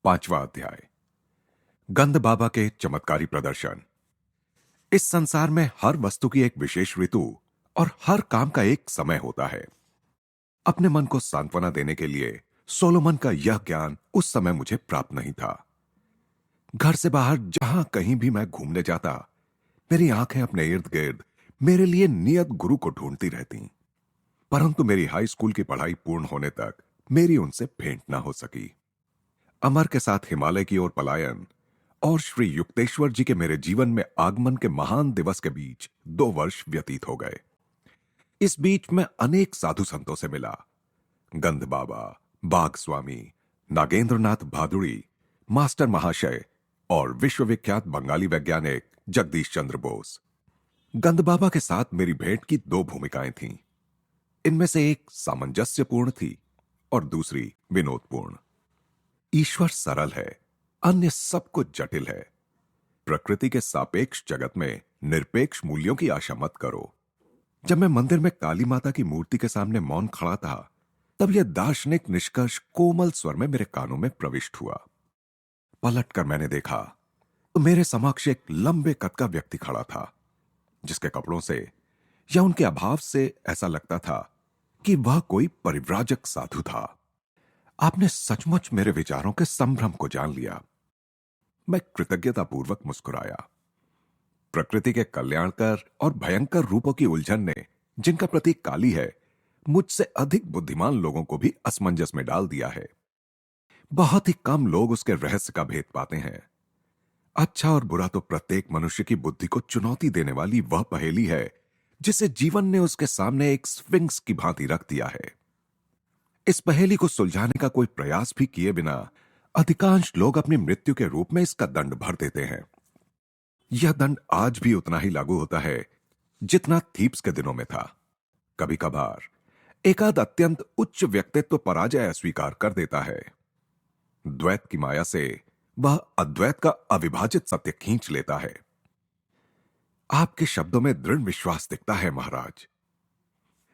पांचवा अध्याय। गंध बाबा के चमत्कारी प्रदर्शन। इस संसार में हर वस्तु की एक विशेष ऋतु और हर काम का एक समय होता है। अपने मन को सांत्वना देने के लिए सोलोमन का यह ज्ञान उस समय मुझे प्राप्त नहीं था। घर से बाहर जहां कहीं भी मैं घूमने जाता, मेरी आंखें अपने इर्द गिर्द मेरे लिए नियत गुरु को ढूंढती रहती, परंतु मेरी हाई स्कूल की पढ़ाई पूर्ण होने तक मेरी उनसे भेंट ना हो सकी। अमर के साथ हिमालय की ओर पलायन और श्री युक्तेश्वर जी के मेरे जीवन में आगमन के महान दिवस के बीच 2 वर्ष व्यतीत हो गए। इस बीच मैं अनेक साधु संतों से मिला। गंध बाबा, बाग स्वामी, नागेंद्रनाथ भादुड़ी, मास्टर महाशय और विश्वविख्यात बंगाली वैज्ञानिक जगदीश चंद्र बोस। गंध बाबा के साथ मेरी भेंट की 2 भूमिकाएं थीं। इनमें से एक सामंजस्यपूर्ण थी और दूसरी विनोदपूर्ण। ईश्वर सरल है, अन्य सब कुछ जटिल है। प्रकृति के सापेक्ष जगत में निरपेक्ष मूल्यों की आशा मत करो। जब मैं मंदिर में काली माता की मूर्ति के सामने मौन खड़ा था, तब यह दार्शनिक निष्कर्ष कोमल स्वर में मेरे कानों में प्रविष्ट हुआ। पलटकर मैंने देखा तो मेरे समक्ष एक लंबे कद का व्यक्ति खड़ा था, जिसके कपड़ों से या उनके अभाव से ऐसा लगता था कि वह कोई परिव्राजक साधु था। आपने सचमुच मेरे विचारों के संभ्रम को जान लिया। मैं कृतज्ञतापूर्वक मुस्कुराया। प्रकृति के कल्याणकर और भयंकर रूपों की उलझन ने, जिनका प्रतीक काली है, मुझसे अधिक बुद्धिमान लोगों को भी असमंजस में डाल दिया है। बहुत ही कम लोग उसके रहस्य का भेद पाते हैं। अच्छा और बुरा तो प्रत्येक मनुष्य की बुद्धि को चुनौती देने वाली वह पहेली है, जिसे जीवन ने उसके सामने एक स्फिंक्स की भांति रख दिया है। इस पहेली को सुलझाने का कोई प्रयास भी किए बिना अधिकांश लोग अपनी मृत्यु के रूप में इसका दंड भर देते हैं। यह दंड आज भी उतना ही लागू होता है जितना थीप्स के दिनों में था। कभी कभार एकाध अत्यंत उच्च व्यक्तित्व पराजय अस्वीकार कर देता है। द्वैत की माया से वह अद्वैत का अविभाजित सत्य खींच लेता है। आपके शब्दों में दृढ़ विश्वास दिखता है महाराज।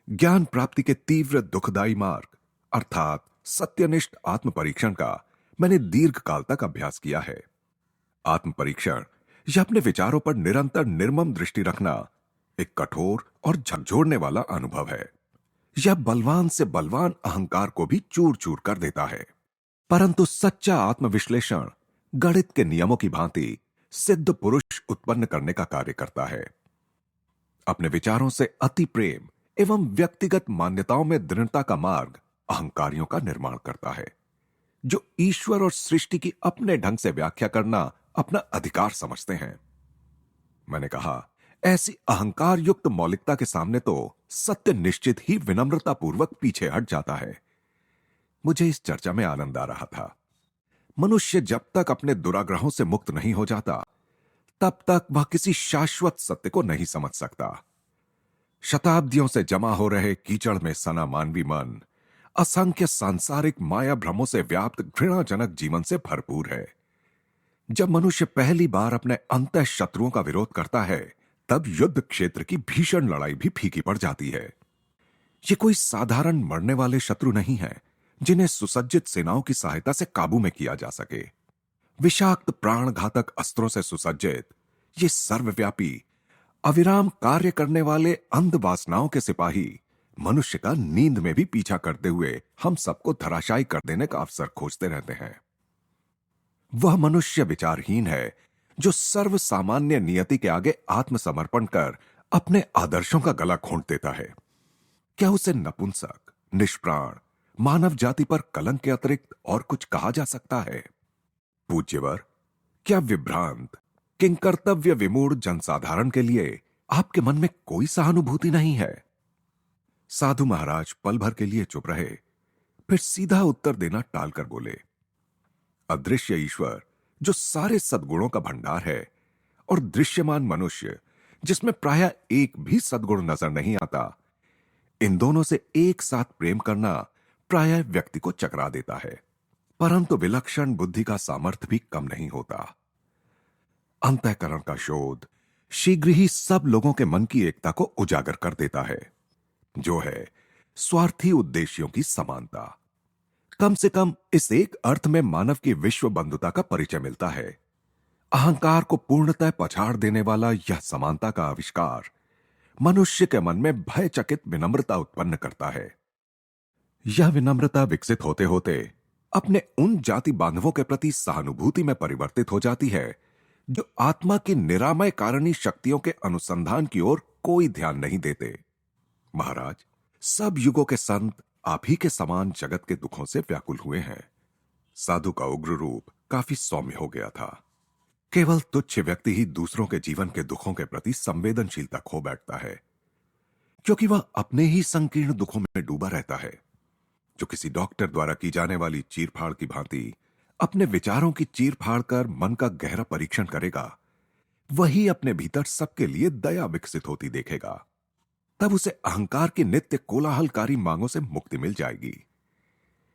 ज्ञान प्राप्ति के तीव्र दुखदायी मार्ग अर्थात सत्यनिष्ठ आत्म परीक्षण का मैंने दीर्घ काल तक अभ्यास किया है। आत्म परीक्षण या अपने विचारों पर निरंतर निर्मम दृष्टि रखना एक कठोर और झकझोरने वाला अनुभव है। यह बलवान से बलवान अहंकार को भी चूर चूर कर देता है, परंतु सच्चा आत्मविश्लेषण गणित के नियमों की भांति सिद्ध पुरुष उत्पन्न करने का कार्य करता है। अपने विचारों से अति प्रेम एवं व्यक्तिगत मान्यताओं में दृढ़ता का मार्ग अहंकारियों का निर्माण करता है, जो ईश्वर और सृष्टि की अपने ढंग से व्याख्या करना अपना अधिकार समझते हैं। मैंने कहा, ऐसी अहंकार युक्त मौलिकता के सामने तो सत्य निश्चित ही विनम्रता पूर्वक पीछे हट जाता है। मुझे इस चर्चा में आनंद आ रहा था। मनुष्य जब तक अपने दुराग्रहों से मुक्त नहीं हो जाता, तब तक वह किसी शाश्वत सत्य को नहीं समझ सकता। शताब्दियों से जमा हो रहे कीचड़ में सना मानवी मन असंख्य सांसारिक माया भ्रमों से व्याप्त घृणाजनक जीवन से भरपूर है। जब मनुष्य पहली बार अपने अंतः शत्रुओं का विरोध करता है, तब युद्ध क्षेत्र की भीषण लड़ाई भी फीकी पड़ जाती है। ये कोई साधारण मरने वाले शत्रु नहीं है, जिन्हें सुसज्जित सेनाओं की सहायता से काबू में किया जा सके। विषाक्त प्राणघातक अस्त्रों से सुसज्जित ये सर्वव्यापी अविराम कार्य करने वाले अंध वासनाओं के सिपाही मनुष्य का नींद में भी पीछा करते हुए हम सबको धराशायी कर देने का अवसर खोजते रहते हैं। वह मनुष्य विचारहीन है जो सर्व सामान्य नियति के आगे आत्मसमर्पण कर अपने आदर्शों का गला घोंट देता है। क्या उसे नपुंसक, निष्प्राण, मानव जाति पर कलंक के अतिरिक्त और कुछ कहा जा सकता है? पूज्यवर, क्या विभ्रांत, किंकर्तव्य विमूढ़ जनसाधारण के लिए आपके मन में कोई सहानुभूति नहीं है? साधु महाराज पल भर के लिए चुप रहे, फिर सीधा उत्तर देना टालकर बोले, अदृश्य ईश्वर जो सारे सद्गुणों का भंडार है और दृश्यमान मनुष्य जिसमें प्रायः एक भी सद्गुण नजर नहीं आता, इन दोनों से एक साथ प्रेम करना प्रायः व्यक्ति को चकरा देता है, परंतु विलक्षण बुद्धि का सामर्थ्य भी कम नहीं होता। अंतःकरण का शोध शीघ्र ही सब लोगों के मन की एकता को उजागर कर देता है, जो है स्वार्थी उद्देश्यों की समानता। कम से कम इस एक अर्थ में मानव की विश्व बंधुता का परिचय मिलता है। अहंकार को पूर्णतः पछाड़ देने वाला यह समानता का आविष्कार मनुष्य के मन में भयचकित विनम्रता उत्पन्न करता है। यह विनम्रता विकसित होते होते अपने उन जाति बांधवों के प्रति सहानुभूति में परिवर्तित हो जाती है जो आत्मा की निरामय कारणीय शक्तियों के अनुसंधान की ओर कोई ध्यान नहीं देते। महाराज, सब युगों के संत आप ही के समान जगत के दुखों से व्याकुल हुए हैं। साधु का उग्र रूप काफी सौम्य हो गया था। केवल तुच्छ व्यक्ति ही दूसरों के जीवन के दुखों के प्रति संवेदनशीलता खो बैठता है, क्योंकि वह अपने ही संकीर्ण दुखों में डूबा रहता है। जो किसी डॉक्टर द्वारा की जाने वाली चीरफाड़ की भांति अपने विचारों की चीरफाड़ कर मन का गहरा परीक्षण करेगा, वही अपने भीतर सबके लिए दया विकसित होती देखेगा। तब उसे अहंकार की नित्य कोलाहलकारी मांगों से मुक्ति मिल जाएगी।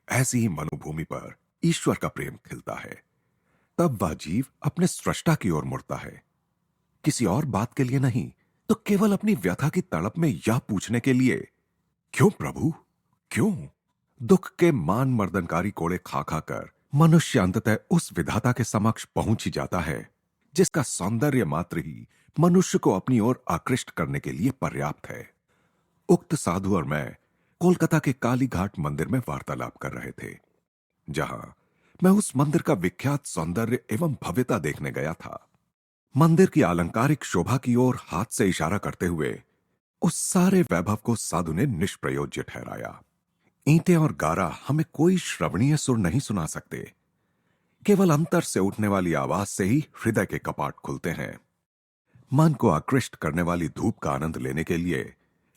ऐसी ही मनोभूमि पर ईश्वर का प्रेम खिलता है। तब वह जीव अपने सृष्टा की ओर मुड़ता है, किसी और बात के लिए नहीं, तो केवल अपनी व्यथा की तड़प में यह पूछने के लिए, क्यों प्रभु, क्यों? दुख के मान मर्दनकारी कोड़े खा खा कर मनुष्य अंततः उस विधाता के समक्ष पहुंच ही जाता है जिसका सौंदर्य मात्र ही मनुष्य को अपनी ओर आकृष्ट करने के लिए पर्याप्त है। उक्त साधु और मैं कोलकाता के काली घाट मंदिर में वार्तालाप कर रहे थे, जहां मैं उस मंदिर का विख्यात सौंदर्य एवं भव्यता देखने गया था। मंदिर की अलंकारिक शोभा की ओर हाथ से इशारा करते हुए उस सारे वैभव को साधु ने निष्प्रयोज्य ठहराया। ईंटें और गारा हमें कोई श्रवणीय सुर नहीं सुना सकते। केवल अंतर से उठने वाली आवाज से ही हृदय के कपाट खुलते हैं। मन को आकृष्ट करने वाली धूप का आनंद लेने के लिए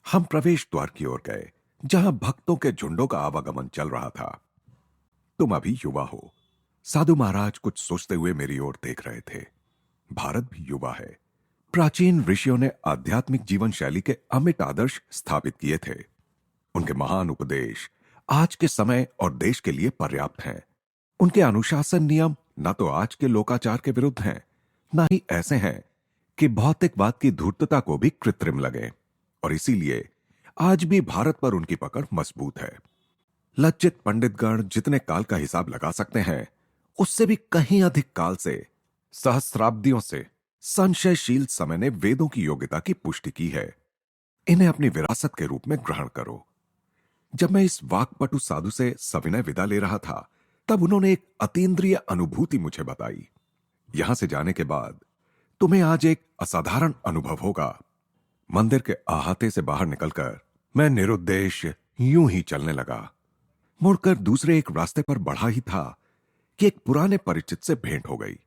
हम प्रवेश द्वार की ओर गए, जहां भक्तों के झुंडों का आवागमन चल रहा था। तुम अभी युवा हो। साधु महाराज कुछ सोचते हुए मेरी ओर देख रहे थे। भारत भी युवा है। प्राचीन ऋषियों ने आध्यात्मिक जीवन शैली के अमिट आदर्श स्थापित किए थे। उनके महान उपदेश आज के समय और देश के लिए पर्याप्त हैं। उनके अनुशासन नियम न तो आज के लोकाचार के विरुद्ध हैं, न ही ऐसे हैं कि भौतिकवाद की धूर्तता को भी कृत्रिम लगे, और इसीलिए आज भी भारत पर उनकी पकड़ मजबूत है। लज्जित पंडितगण जितने काल का हिसाब लगा सकते हैं, उससे भी कहीं अधिक काल से, सहस्राब्दियों से संशयशील समय ने वेदों की योग्यता की पुष्टि की है। इन्हें अपनी विरासत के रूप में ग्रहण करो। जब मैं इस वाक्पटु साधु से सविनय विदा ले रहा था, तब उन्होंने एक अतीन्द्रिय अनुभूति मुझे बताई। यहां से जाने के बाद तुम्हें आज एक असाधारण अनुभव होगा। मंदिर के अहाते से बाहर निकलकर मैं निरुद्देश्य यूं ही चलने लगा। मुड़कर दूसरे एक रास्ते पर बढ़ा ही था कि एक पुराने परिचित से भेंट हो गई।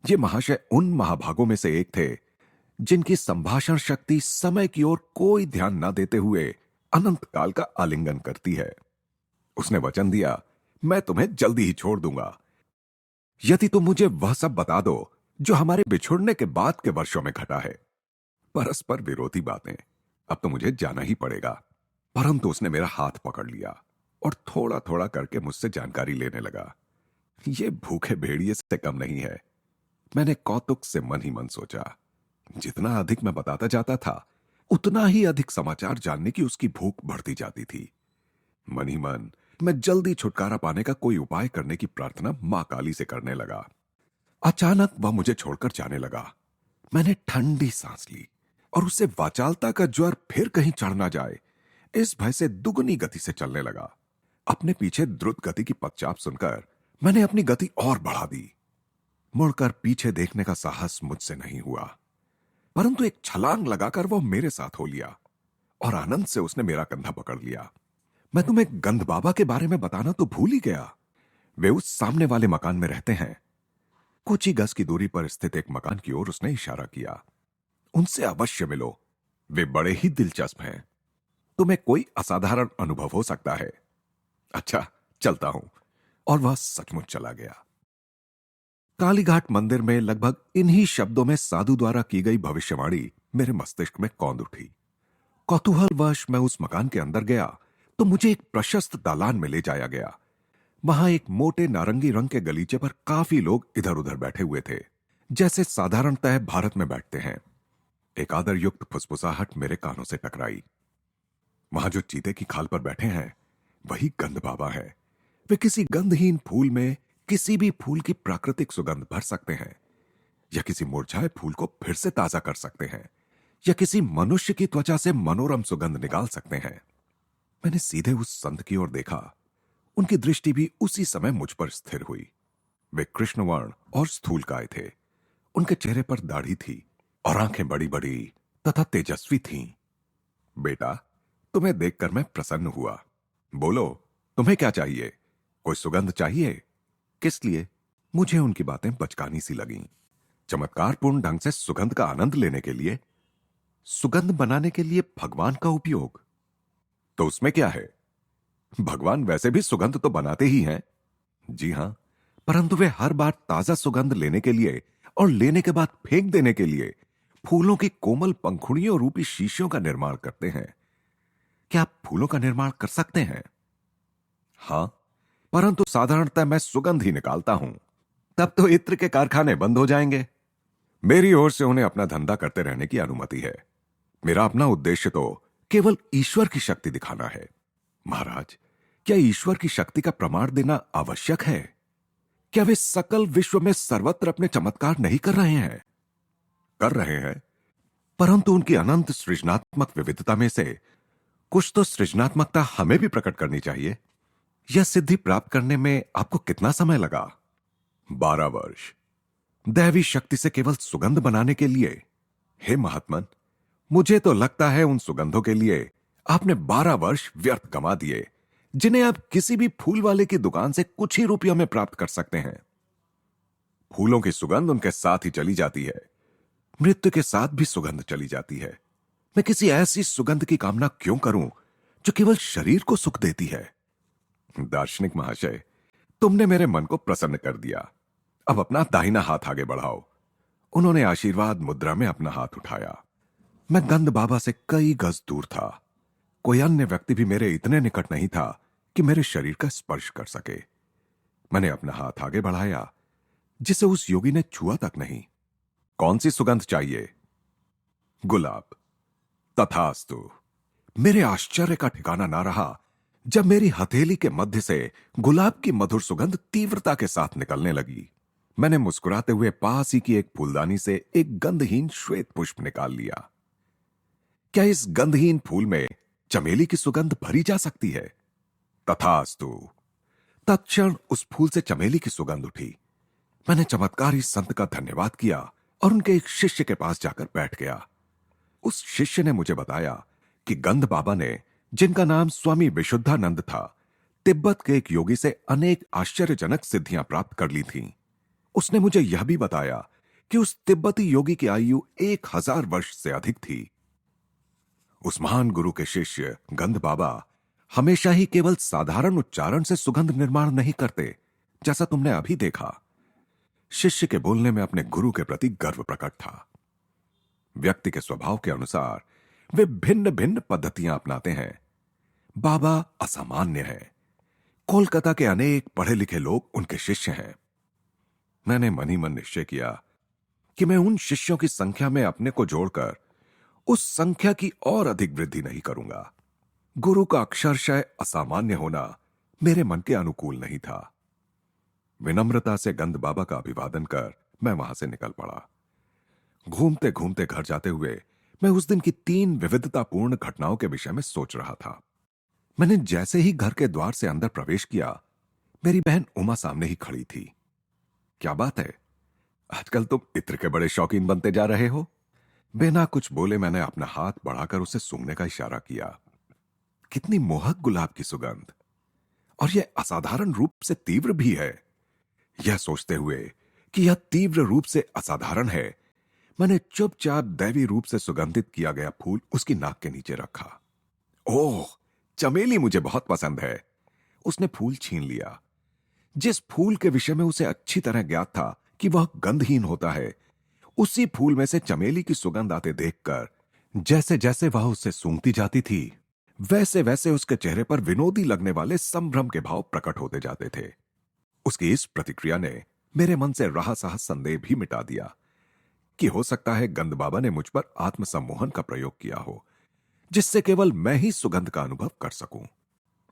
ये महाशय उन महाभागों में से एक थे जिनकी संभाषण शक्ति समय की ओर कोई ध्यान न देते हुए अनंत काल का आलिंगन करती है। उसने वचन दिया, मैं तुम्हें जल्दी ही छोड़ दूंगा यदि तुम मुझे वह सब बता दो जो हमारे बिछुड़ने के बाद के वर्षों में घटा है। परस्पर विरोधी बातें। अब तो मुझे जाना ही पड़ेगा। परंतु उसने मेरा हाथ पकड़ लिया और थोड़ा थोड़ा करके मुझसे जानकारी लेने लगा। ये भूखे भेड़िए से कम नहीं है। मैंने कौतुक से मन ही मन सोचा, जितना अधिक मैं बताता जाता था, उतना ही अधिक समाचार जानने की उसकी भूख बढ़ती जाती थी। मन ही मन मैं जल्दी छुटकारा पाने का कोई उपाय करने की प्रार्थना मां काली से करने लगा। अचानक वह मुझे छोड़कर जाने लगा। मैंने ठंडी सांस ली और उससे वाचालता का ज्वर फिर कहीं चढ़ ना जाए, इस भय से दुगनी गति से चलने लगा। अपने पीछे द्रुत गति की पदचाप सुनकर मैंने अपनी गति और बढ़ा दी। मुड़कर पीछे देखने का साहस मुझसे नहीं हुआ, परंतु एक छलांग लगाकर वह मेरे साथ हो लिया और आनंद से उसने मेरा कंधा पकड़ लिया। मैं तुम्हें गंध बाबा के बारे में बताना तो भूल ही गया। वे उस सामने वाले मकान में रहते हैं। कुछ ही गज की दूरी पर स्थित एक मकान की ओर उसने इशारा किया। उनसे अवश्य मिलो, वे बड़े ही दिलचस्प हैं। तुम्हें कोई असाधारण अनुभव हो सकता है। अच्छा, चलता हूं। और वह सचमुच चला गया। कालीघाट मंदिर में लगभग इन्हीं शब्दों में साधु द्वारा की गई भविष्यवाणी मेरे मस्तिष्क में कौंध उठी। कौतूहलवश मैं उस मकान के अंदर गया तो मुझे एक प्रशस्त दालान में ले जाया गया। वहां एक मोटे नारंगी रंग के गलीचे पर काफी लोग इधर उधर बैठे हुए थे, जैसे साधारणतः भारत में बैठते हैं। एक आदर युक्त फुसफुसाहट मेरे कानों से टकराई। वहां जो चीते की खाल पर बैठे हैं, वही गंध बाबा है। वे किसी गंधहीन फूल में किसी भी फूल की प्राकृतिक सुगंध भर सकते हैं, या किसी मुरझाए फूल को फिर से ताजा कर सकते हैं, या किसी मनुष्य की त्वचा से मनोरम सुगंध निकाल सकते हैं। मैंने सीधे उस संत की ओर देखा। उनकी दृष्टि भी उसी समय मुझ पर स्थिर हुई। वे कृष्णवर्ण और स्थूलकाय थे। उनके चेहरे पर दाढ़ी थी और आंखें बड़ी बड़ी तथा तेजस्वी थीं। बेटा, तुम्हें देखकर मैं प्रसन्न हुआ। बोलो, तुम्हें क्या चाहिए? कोई सुगंध चाहिए? किस लिए? मुझे उनकी बातें बचकानी सी लगीं। चमत्कारपूर्ण ढंग से सुगंध का आनंद लेने के लिए, सुगंध बनाने के लिए भगवान का उपयोग, तो उसमें क्या है? भगवान वैसे भी सुगंध तो बनाते ही हैं। जी हां, परंतु वे हर बार ताजा सुगंध लेने के लिए और लेने के बाद फेंक देने के लिए फूलों की कोमल पंखुड़ियों रूपी शीशियों का निर्माण करते हैं। क्या आप फूलों का निर्माण कर सकते हैं? हां, परंतु साधारणतः मैं सुगंध ही निकालता हूं। तब तो इत्र के कारखाने बंद हो जाएंगे। मेरी ओर से उन्हें अपना धंधा करते रहने की अनुमति है। मेरा अपना उद्देश्य तो केवल ईश्वर की शक्ति दिखाना है। महाराज, क्या ईश्वर की शक्ति का प्रमाण देना आवश्यक है? क्या वे सकल विश्व में सर्वत्र अपने चमत्कार नहीं कर रहे हैं? कर रहे हैं, परंतु उनकी अनंत सृजनात्मक विविधता में से कुछ तो सृजनात्मकता हमें भी प्रकट करनी चाहिए। यह सिद्धि प्राप्त करने में आपको कितना समय लगा? 12 वर्ष। दैवी शक्ति से केवल सुगंध बनाने के लिए? हे महात्मन, मुझे तो लगता है उन सुगंधों के लिए आपने 12 वर्ष व्यर्थ गंवा दिए, जिन्हें आप किसी भी फूल वाले की दुकान से कुछ ही रुपयों में प्राप्त कर सकते हैं। फूलों की सुगंध उनके साथ ही चली जाती है। मृत्यु के साथ भी सुगंध चली जाती है। मैं किसी ऐसी सुगंध की कामना क्यों करूं जो केवल शरीर को सुख देती है? दार्शनिक महाशय, तुमने मेरे मन को प्रसन्न कर दिया। अब अपना दाहिना हाथ आगे बढ़ाओ। उन्होंने आशीर्वाद मुद्रा में अपना हाथ उठाया। मैं गंध बाबा से कई गज दूर था। कोई अन्य व्यक्ति भी मेरे इतने निकट नहीं था कि मेरे शरीर का स्पर्श कर सके। मैंने अपना हाथ आगे बढ़ाया, जिसे उस योगी ने छुआ तक नहीं। कौन सी सुगंध चाहिए? गुलाब। तथास्तु। मेरे आश्चर्य का ठिकाना ना रहा जब मेरी हथेली के मध्य से गुलाब की मधुर सुगंध तीव्रता के साथ निकलने लगी। मैंने मुस्कुराते हुए पास ही की एक फूलदानी से एक गंधहीन श्वेत पुष्प निकाल लिया। क्या इस गंधहीन फूल में चमेली की सुगंध भरी जा सकती है? तथास्तु। तत्क्षण उस फूल से चमेली की सुगंध उठी। मैंने चमत्कारी संत का धन्यवाद किया और उनके एक शिष्य के पास जाकर बैठ गया। उस शिष्य ने मुझे बताया कि गंध बाबा ने, जिनका नाम स्वामी विशुद्धानंद था, तिब्बत के एक योगी से अनेक आश्चर्यजनक सिद्धियां प्राप्त कर ली थीं। उसने मुझे यह भी बताया कि उस तिब्बती योगी की आयु 1000 वर्ष से अधिक थी। उस महान गुरु के शिष्य गंध बाबा हमेशा ही केवल साधारण उच्चारण से सुगंध निर्माण नहीं करते, जैसा तुमने अभी देखा। शिष्य के बोलने में अपने गुरु के प्रति गर्व प्रकट था। व्यक्ति के स्वभाव के अनुसार वे भिन्न भिन्न पद्धतियां अपनाते हैं। बाबा असामान्य हैं। कोलकाता के अनेक पढ़े लिखे लोग उनके शिष्य हैं। मैंने मन ही मन निश्चय किया कि मैं उन शिष्यों की संख्या में अपने को जोड़कर उस संख्या की और अधिक वृद्धि नहीं करूंगा। गुरु का अक्षरशः असामान्य होना मेरे मन के अनुकूल नहीं था। विनम्रता से गंध बाबा का अभिवादन कर मैं वहां से निकल पड़ा। घूमते घूमते घर जाते हुए मैं उस दिन की 3 विविधतापूर्ण घटनाओं के विषय में सोच रहा था। मैंने जैसे ही घर के द्वार से अंदर प्रवेश किया, मेरी बहन उमा सामने ही खड़ी थी। क्या बात है, आजकल तुम इत्र के बड़े शौकीन बनते जा रहे हो? बिना कुछ बोले मैंने अपना हाथ बढ़ाकर उसे सूंघने का इशारा किया। कितनी मोहक गुलाब की सुगंध, और यह असाधारण रूप से तीव्र भी है। यह सोचते हुए कि यह तीव्र रूप से असाधारण है, मैंने चुपचाप दैवी रूप से सुगंधित किया गया फूल उसकी नाक के नीचे रखा। ओह, चमेली मुझे बहुत पसंद है। उसने फूल छीन लिया। जिस फूल के विषय में उसे अच्छी तरह ज्ञात था कि वह गंधहीन होता है, उसी फूल में से चमेली की सुगंध आते देखकर जैसे जैसे वह उसे सूंघती जाती थी, वैसे वैसे उसके चेहरे पर विनोदी लगने वाले संभ्रम के भाव प्रकट होते जाते थे। उसकी इस प्रतिक्रिया ने मेरे मन से रहा सहा संदेह भी मिटा दिया कि हो सकता है गंध बाबा ने मुझ पर आत्मसम्मोहन का प्रयोग किया हो, जिससे केवल मैं ही सुगंध का अनुभव कर सकूं।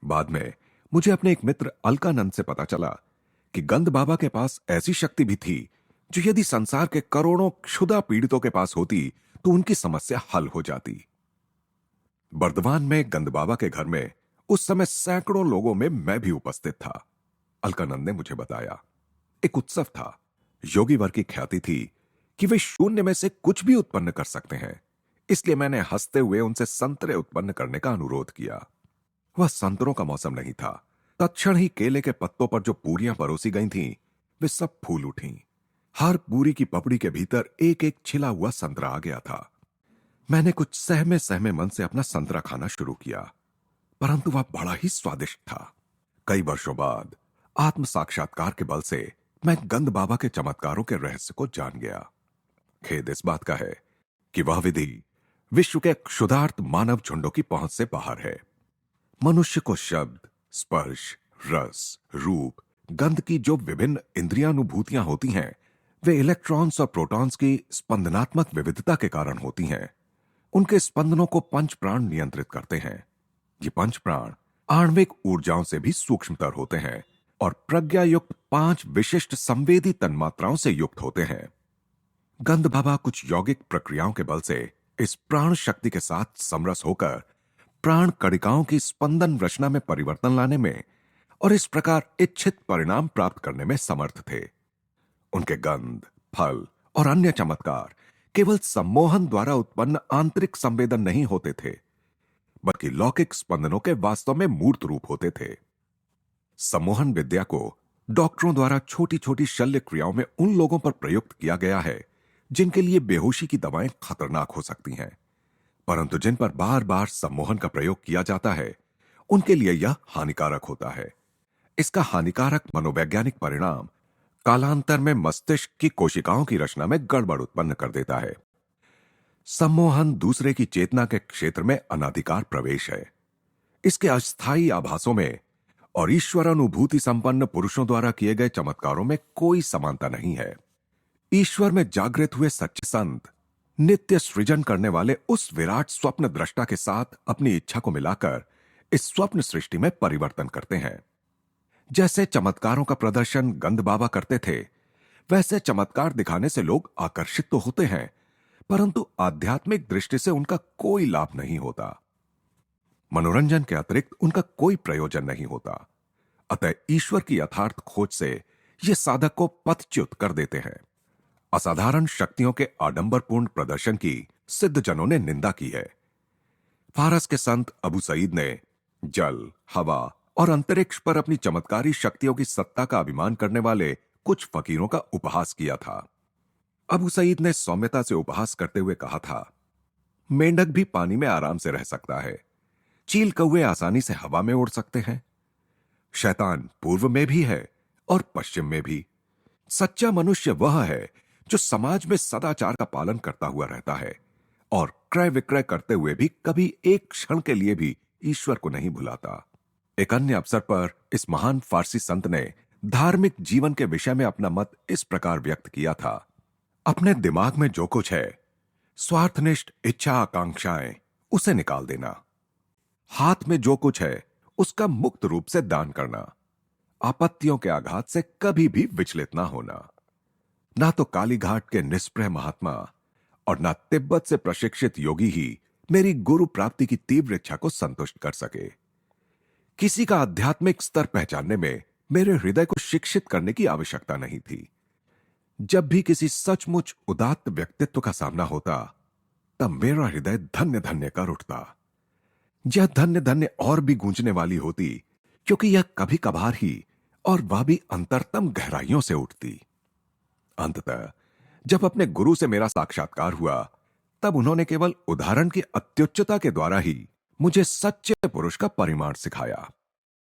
बाद में मुझे अपने एक मित्र अलकानंद से पता चला कि गंद बाबा के पास ऐसी शक्ति भी थी जो यदि संसार के करोड़ों क्षुधा पीड़ितों के पास होती तो उनकी समस्या हल हो जाती। बर्दवान में गंद बाबा के घर में उस समय सैकड़ों लोगों में मैं भी उपस्थित था। अलकानंद ने मुझे बताया, एक उत्सव था। योगी वर की ख्याति थी कि वे शून्य में से कुछ भी उत्पन्न कर सकते हैं, इसलिए मैंने हंसते हुए उनसे संतरे उत्पन्न करने का अनुरोध किया। वह संतरों का मौसम नहीं था। तत्क्षण ही केले के पत्तों पर जो पूरियां परोसी गई थीं, वे सब फूल उठीं। हर पूरी की पपड़ी के भीतर एक एक छिला हुआ संतरा आ गया था। मैंने कुछ सहमे सहमे मन से अपना संतरा खाना शुरू किया, परंतु वह बड़ा ही स्वादिष्ट था। कई वर्षों बाद आत्म साक्षात्कार के बल से मैं गंद बाबा के चमत्कारों के रहस्य को जान गया। खेद इस बात का है कि वह विधि विश्व के क्षुधार्त मानव झुंडों की पहुंच से बाहर है। मनुष्य को शब्द, स्पर्श, रस, रूप, गंध की जो विभिन्न इंद्रियानुभूतियां होती हैं, वे इलेक्ट्रॉन्स और प्रोटॉन्स की स्पंदनात्मक विविधता के कारण होती हैं। उनके स्पंदनों को पंच प्राण नियंत्रित करते हैं। ये पंच प्राण आणविक ऊर्जाओं से भी सूक्ष्मतर होते हैं और प्रज्ञा युक्त 5 विशिष्ट संवेदी तन्मात्राओं से युक्त होते हैं। गंद बाबा कुछ यौगिक प्रक्रियाओं के बल से इस प्राण शक्ति के साथ समरस होकर प्राण कणिकाओं की स्पंदन रचना में परिवर्तन लाने में और इस प्रकार इच्छित परिणाम प्राप्त करने में समर्थ थे। उनके गंध, फल और अन्य चमत्कार केवल सम्मोहन द्वारा उत्पन्न आंतरिक संवेदन नहीं होते थे, बल्कि लौकिक स्पंदनों के वास्तव में मूर्त रूप होते थे। सम्मोहन विद्या को डॉक्टरों द्वारा छोटी छोटी शल्य क्रियाओं में उन लोगों पर प्रयुक्त किया गया है जिनके लिए बेहोशी की दवाएं खतरनाक हो सकती हैं, परंतु जिन पर बार बार सम्मोहन का प्रयोग किया जाता है उनके लिए यह हानिकारक होता है। इसका हानिकारक मनोवैज्ञानिक परिणाम कालांतर में मस्तिष्क की कोशिकाओं की रचना में गड़बड़ उत्पन्न कर देता है। सम्मोहन दूसरे की चेतना के क्षेत्र में अनाधिकार प्रवेश है। इसके अस्थायी आभासों में और ईश्वर अनुभूति संपन्न पुरुषों द्वारा किए गए चमत्कारों में कोई समानता नहीं है। ईश्वर में जागृत हुए सच्चे संत नित्य सृजन करने वाले उस विराट स्वप्न दृष्टा के साथ अपनी इच्छा को मिलाकर इस स्वप्न सृष्टि में परिवर्तन करते हैं। जैसे चमत्कारों का प्रदर्शन गंद बाबा करते थे, वैसे चमत्कार दिखाने से लोग आकर्षित तो होते हैं, परंतु आध्यात्मिक दृष्टि से उनका कोई लाभ नहीं होता। मनोरंजन के अतिरिक्त उनका कोई प्रयोजन नहीं होता। अतः ईश्वर की यथार्थ खोज से ये साधक को पथच्युत कर देते हैं। असाधारण शक्तियों के आडंबरपूर्ण प्रदर्शन की सिद्धजनों ने निंदा की है। फारस के संत अबू सईद ने जल, हवा और अंतरिक्ष पर अपनी चमत्कारी शक्तियों की सत्ता का अभिमान करने वाले कुछ फकीरों का उपहास किया था। अबू सईद ने सौम्यता से उपहास करते हुए कहा था, मेंढक भी पानी में आराम से रह सकता है, चील कौवे आसानी से हवा में उड़ सकते हैं, शैतान पूर्व में भी है और पश्चिम में भी। सच्चा मनुष्य वह है जो समाज में सदाचार का पालन करता हुआ रहता है और क्रय विक्रय करते हुए भी कभी एक क्षण के लिए भी ईश्वर को नहीं भुलाता। एक अन्य अवसर पर इस महान फारसी संत ने धार्मिक जीवन के विषय में अपना मत इस प्रकार व्यक्त किया था, अपने दिमाग में जो कुछ है, स्वार्थनिष्ठ इच्छा आकांक्षाएं, उसे निकाल देना। हाथ में जो कुछ है उसका मुक्त रूप से दान करना। आपत्तियों के आघात से कभी भी विचलित ना होना। ना तो कालीघाट के निष्प्रह महात्मा और ना तिब्बत से प्रशिक्षित योगी ही मेरी गुरु प्राप्ति की तीव्र इच्छा को संतुष्ट कर सके। किसी का आध्यात्मिक स्तर पहचानने में मेरे हृदय को शिक्षित करने की आवश्यकता नहीं थी। जब भी किसी सचमुच उदात्त व्यक्तित्व का सामना होता, तब मेरा हृदय धन्य धन्य कर उठता। यह धन्य धन्य और भी गूंजने वाली होती, क्योंकि यह कभी कभार ही और वह भी अंतरतम गहराइयों से उठती। अंततः जब अपने गुरु से मेरा साक्षात्कार हुआ, तब उन्होंने केवल उदाहरण की अत्युच्चता के द्वारा ही मुझे सच्चे पुरुष का परिमाण सिखाया।